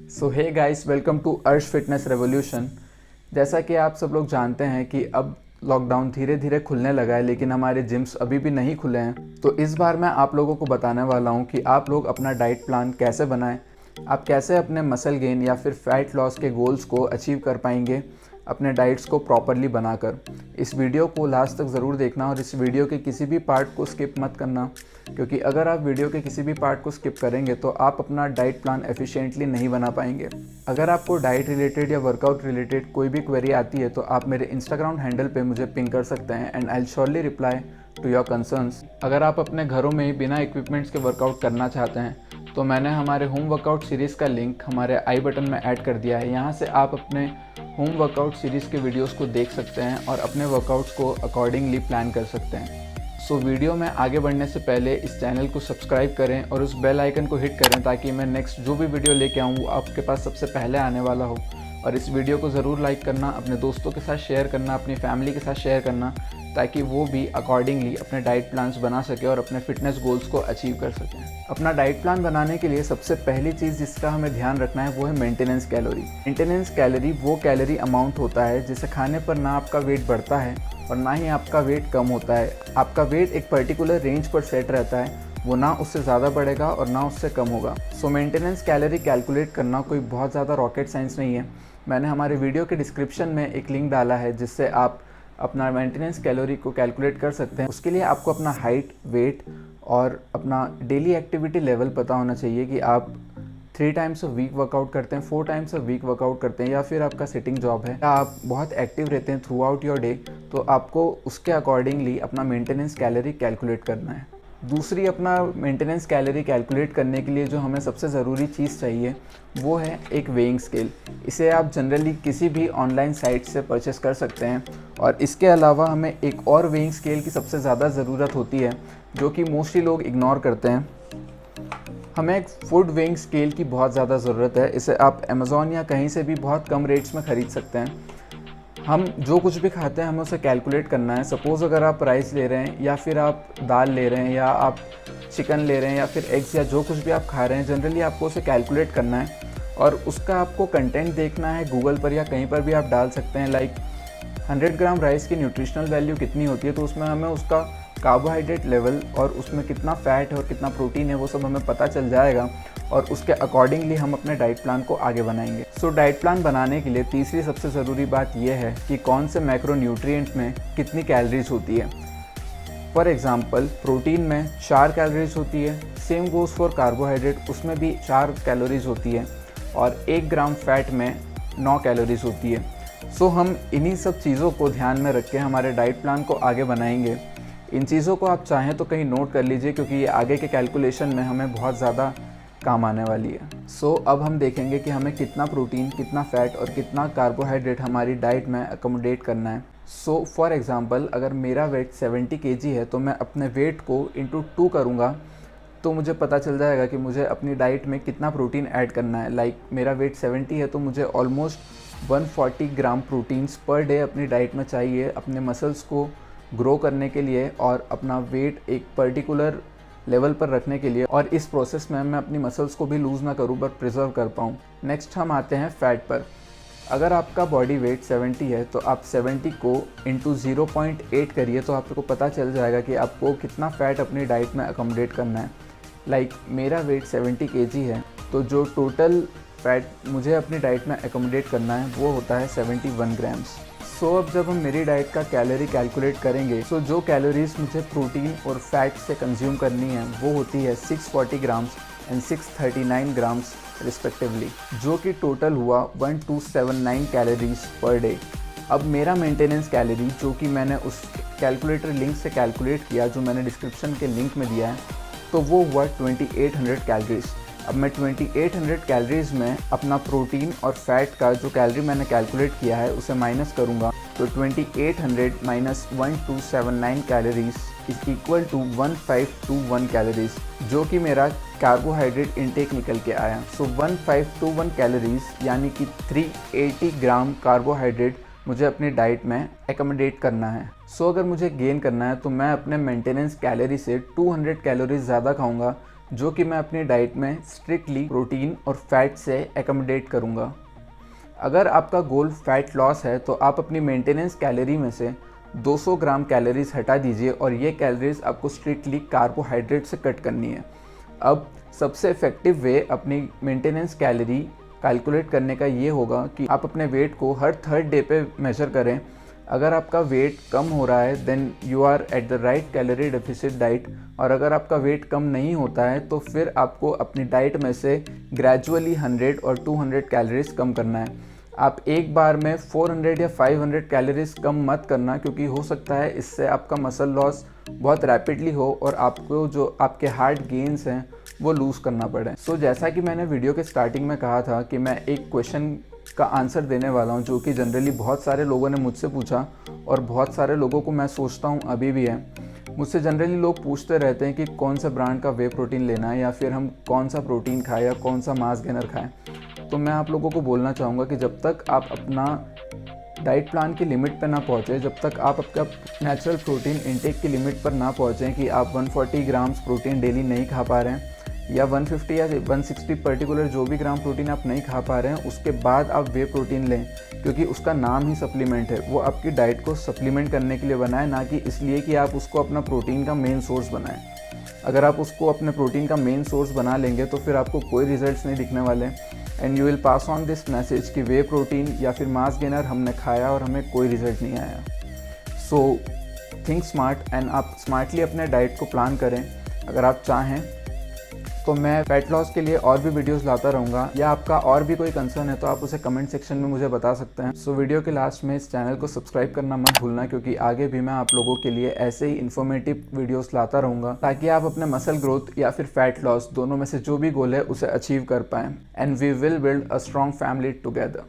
So hey guys, welcome to Arsh fitness revolution. जैसा कि आप सब लोग जानते हैं कि अब लॉकडाउन धीरे धीरे खुलने लगा है, लेकिन हमारे जिम्स अभी भी नहीं खुले हैं। तो इस बार मैं आप लोगों को बताने वाला हूं कि आप लोग अपना डाइट प्लान कैसे बनाएं, आप कैसे अपने मसल गेन या फिर फैट लॉस के गोल्स को अचीव कर पाएंगे अपने डाइट्स को प्रॉपरली बनाकर। इस वीडियो को लास्ट तक ज़रूर देखना और इस वीडियो के किसी भी पार्ट को स्किप मत करना, क्योंकि अगर आप वीडियो के किसी भी पार्ट को स्किप करेंगे तो आप अपना डाइट प्लान एफिशिएंटली नहीं बना पाएंगे। अगर आपको डाइट रिलेटेड या वर्कआउट रिलेटेड कोई भी क्वेरी आती है तो आप मेरे इंस्टाग्राम हैंडल पे मुझे पिंग कर सकते हैं and I will surely reply to your concerns. अगर आप अपने घरों में ही बिना इक्विपमेंट्स के वर्कआउट करना चाहते हैं तो मैंने हमारे होम वर्कआउट सीरीज़ का लिंक हमारे आई बटन में ऐड कर दिया है। यहाँ से आप अपने होम वर्कआउट सीरीज़ के वीडियोस को देख सकते हैं और अपने वर्कआउट्स को अकॉर्डिंगली प्लान कर सकते हैं। सो वीडियो में आगे बढ़ने से पहले इस चैनल को सब्सक्राइब करें और उस बेल आइकन को हिट करें ताकि मैं नेक्स्ट जो भी वीडियो लेके आऊँ वो आपके पास सबसे पहले आने वाला हो। और इस वीडियो को ज़रूर लाइक करना, अपने दोस्तों के साथ शेयर करना, अपनी फैमिली के साथ शेयर करना, ताकि वो भी अकॉर्डिंगली अपने डाइट प्लान्स बना सके और अपने फिटनेस गोल्स को अचीव कर सकें। अपना डाइट प्लान बनाने के लिए सबसे पहली चीज़ जिसका हमें ध्यान रखना है वो है मेंटेनेंस कैलोरी। मेंटेनेंस कैलोरी वो कैलोरी अमाउंट होता है जिसे खाने पर ना आपका वेट बढ़ता है और ना ही आपका वेट कम होता है। आपका वेट एक पर्टिकुलर रेंज पर सेट रहता है, वो ना उससे ज़्यादा बढ़ेगा और ना उससे कम होगा। सो मेंटेनेंस कैलोरी कैलकुलेट करना कोई बहुत ज़्यादा रॉकेट साइंस नहीं है। मैंने हमारे वीडियो के डिस्क्रिप्शन में एक लिंक डाला है जिससे आप अपना मेंटेनेंस कैलोरी को कैलकुलेट कर सकते हैं। उसके लिए आपको अपना हाइट, वेट और अपना डेली एक्टिविटी लेवल पता होना चाहिए कि आप 3 टाइम्स अ वीक वर्कआउट करते हैं, 4 टाइम्स अ वीक वर्कआउट करते हैं, या फिर आपका सिटिंग जॉब है, या आप बहुत एक्टिव रहते हैं थ्रू आउट योर डे, तो आपको उसके अकॉर्डिंगली अपना मेंटेनेंस कैलोरी कैलकुलेट करना है। दूसरी, अपना मेंटेनेंस कैलोरी कैलकुलेट करने के लिए जो हमें सबसे ज़रूरी चीज़ चाहिए वो है एक वेइंग स्केल। इसे आप जनरली किसी भी ऑनलाइन साइट से परचेस कर सकते हैं। और इसके अलावा हमें एक और वेइंग स्केल की सबसे ज़्यादा ज़रूरत होती है जो कि मोस्टली लोग इग्नोर करते हैं। हमें एक फूड वेइंग स्केल की बहुत ज़्यादा ज़रूरत है। इसे आप अमेज़ॉन या कहीं से भी बहुत कम रेट्स में ख़रीद सकते हैं। हम जो कुछ भी खाते हैं हमें उसे कैलकुलेट करना है। सपोज़ अगर आप राइस ले रहे हैं या फिर आप दाल ले रहे हैं या आप चिकन ले रहे हैं या फिर एग्स या जो कुछ भी आप खा रहे हैं, जनरली आपको उसे कैलकुलेट करना है और उसका आपको कंटेंट देखना है। गूगल पर या कहीं पर भी आप डाल सकते हैं लाइक 100 ग्राम राइस की न्यूट्रिशनल वैल्यू कितनी होती है, तो उसमें हमें उसका कार्बोहाइड्रेट लेवल और उसमें कितना फ़ैट है और कितना प्रोटीन है वो सब हमें पता चल जाएगा और उसके अकॉर्डिंगली हम अपने डाइट प्लान को आगे बनाएंगे। सो डाइट प्लान बनाने के लिए तीसरी सबसे ज़रूरी बात यह है कि कौन से मैक्रोन्यूट्रिएंट में कितनी कैलोरीज होती है। फॉर एग्ज़ाम्पल, प्रोटीन में 4 कैलोरीज होती है, सेम गोज़ फॉर कार्बोहाइड्रेट, उसमें भी 4 कैलोरीज होती है, और 1 ग्राम फैट में 9 कैलोरीज होती है। सो हम इन्हीं सब चीज़ों को ध्यान में रख के हमारे डाइट प्लान को आगे बनाएंगे। इन चीज़ों को आप चाहें तो कहीं नोट कर लीजिए, क्योंकि ये आगे के कैलकुलेशन में हमें बहुत ज़्यादा काम आने वाली है। सो अब हम देखेंगे कि हमें कितना प्रोटीन, कितना फ़ैट और कितना कार्बोहाइड्रेट हमारी डाइट में अकोमोडेट करना है। सो फॉर एग्ज़ाम्पल, अगर मेरा वेट 70 kg है तो मैं अपने वेट को इंटू 2 करूँगा तो मुझे पता चल जाएगा कि मुझे अपनी डाइट में कितना प्रोटीन ऐड करना है। लाइक मेरा वेट 70 है तो मुझे ऑलमोस्ट 140 ग्राम प्रोटीन्स पर डे अपनी डाइट में चाहिए अपने मसल्स को ग्रो करने के लिए और अपना वेट एक पर्टिकुलर लेवल पर रखने के लिए, और इस प्रोसेस में मैं अपनी मसल्स को भी लूज़ ना करूँ बट प्रिजर्व कर पाऊँ। नेक्स्ट हम आते हैं फ़ैट पर। अगर आपका बॉडी वेट 70 है तो आप 70 को इंटू 0.8 करिए तो आपको पता चल जाएगा कि आपको कितना फ़ैट अपनी डाइट में अकोमोडेट करना है। लाइक मेरा वेट 70 kg है तो जो टोटल फ़ैट मुझे अपनी डाइट में अकोमोडेट करना है वो होता है 71 ग्राम्स। सो अब जब हम मेरी डाइट का कैलोरी कैलकुलेट करेंगे, सो जो कैलोरीज मुझे प्रोटीन और फैट से कंज्यूम करनी है वो होती है 640 ग्राम्स एंड 639 ग्राम्स रिस्पेक्टिवली, जो कि टोटल हुआ 1279 कैलोरीज पर डे। अब मेरा मेंटेनेंस कैलोरी जो कि मैंने उस कैलकुलेटर लिंक से कैलकुलेट किया, जो मैंने डिस्क्रिप्शन के लिंक में दिया है, तो वो हुआ 2800 कैलोरीज। अब मैं 2800 कैलोरीज में अपना प्रोटीन और फैट का जो कैलोरी मैंने कैलकुलेट किया है उसे माइनस करूँगा, तो 2800 minus 1279 calories is equal to 1521 calories, जो कि मेरा कार्बोहाइड्रेट इनटेक निकल के आया। सो 1521 कैलोरीज यानी कि 380 ग्राम कार्बोहाइड्रेट मुझे अपनी डाइट में एकोमोडेट करना है। सो अगर मुझे गेन करना है तो मैं अपने मेंटेनेंस कैलोरी से 200 कैलोरीज ज़्यादा खाऊंगा जो कि मैं अपनी डाइट में स्ट्रिक्टली प्रोटीन और फैट से एकोमोडेट करूँगा। अगर आपका गोल फैट लॉस है तो आप अपनी मेंटेनेंस कैलोरी में से 200 ग्राम कैलोरीज हटा दीजिए और ये कैलोरीज आपको स्ट्रिक्टली कार्बोहाइड्रेट से कट करनी है। अब सबसे इफेक्टिव वे अपनी मेंटेनेंस कैलोरी कैलकुलेट करने का ये होगा कि आप अपने वेट को हर थर्ड डे पे मेजर करें। अगर आपका वेट कम हो रहा है then you are at the right calorie deficit diet, और अगर आपका वेट कम नहीं होता है तो फिर आपको अपनी डाइट में से ग्रेजुअली 100 और 200 कैलोरीज कम करना है। आप एक बार में 400 या 500 कैलोरीज कम मत करना, क्योंकि हो सकता है इससे आपका मसल लॉस बहुत रैपिडली हो और आपको जो आपके हार्ट गेन्स हैं वो लूज़ करना पड़े। सो जैसा कि मैंने वीडियो के स्टार्टिंग में कहा था कि मैं एक क्वेश्चन का आंसर देने वाला हूं, जो कि जनरली बहुत सारे लोगों ने मुझसे पूछा और बहुत सारे लोगों को मैं सोचता हूं अभी भी है। मुझसे जनरली लोग पूछते रहते हैं कि कौन सा ब्रांड का वे प्रोटीन लेना है या फिर हम कौन सा प्रोटीन खाएं या कौन सा मास गेनर खाएं। तो मैं आप लोगों को बोलना चाहूँगा कि जब तक आप अपना डाइट प्लान की लिमिट पर ना पहुँचे, जब तक आप आपका नेचुरल प्रोटीन इंटेक की लिमिट पर ना पहुँचें कि आप 140 ग्राम्स प्रोटीन डेली नहीं खा पा रहे हैं या 150 या 160 पर्टिकुलर जो भी ग्राम प्रोटीन आप नहीं खा पा रहे हैं, उसके बाद आप वे प्रोटीन लें, क्योंकि उसका नाम ही सप्लीमेंट है। वो आपकी डाइट को सप्लीमेंट करने के लिए बना है, ना कि इसलिए कि आप उसको अपना प्रोटीन का मेन सोर्स बनाएं। अगर आप उसको अपने प्रोटीन का मेन सोर्स बना लेंगे तो फिर आपको कोई रिजल्ट्स नहीं दिखने वाले and you will pass on this message कि वे प्रोटीन या फिर मास गेनर हमने खाया और हमें कोई रिजल्ट नहीं आया। सो थिंक स्मार्ट एंड आप स्मार्टली अपने डाइट को प्लान करें। अगर आप चाहें तो मैं फैट लॉस के लिए और भी वीडियोस लाता रहूँगा, या आपका और भी कोई कंसर्न है तो आप उसे कमेंट सेक्शन में मुझे बता सकते हैं। सो वीडियो के लास्ट में इस चैनल को सब्सक्राइब करना मत भूलना, क्योंकि आगे भी मैं आप लोगों के लिए ऐसे ही इन्फॉर्मेटिव वीडियोस लाता रहूँगा ताकि आप अपने मसल ग्रोथ या फिर फैट लॉस दोनों में से जो भी गोल है उसे अचीव कर पाएँ and we will build a strong family together.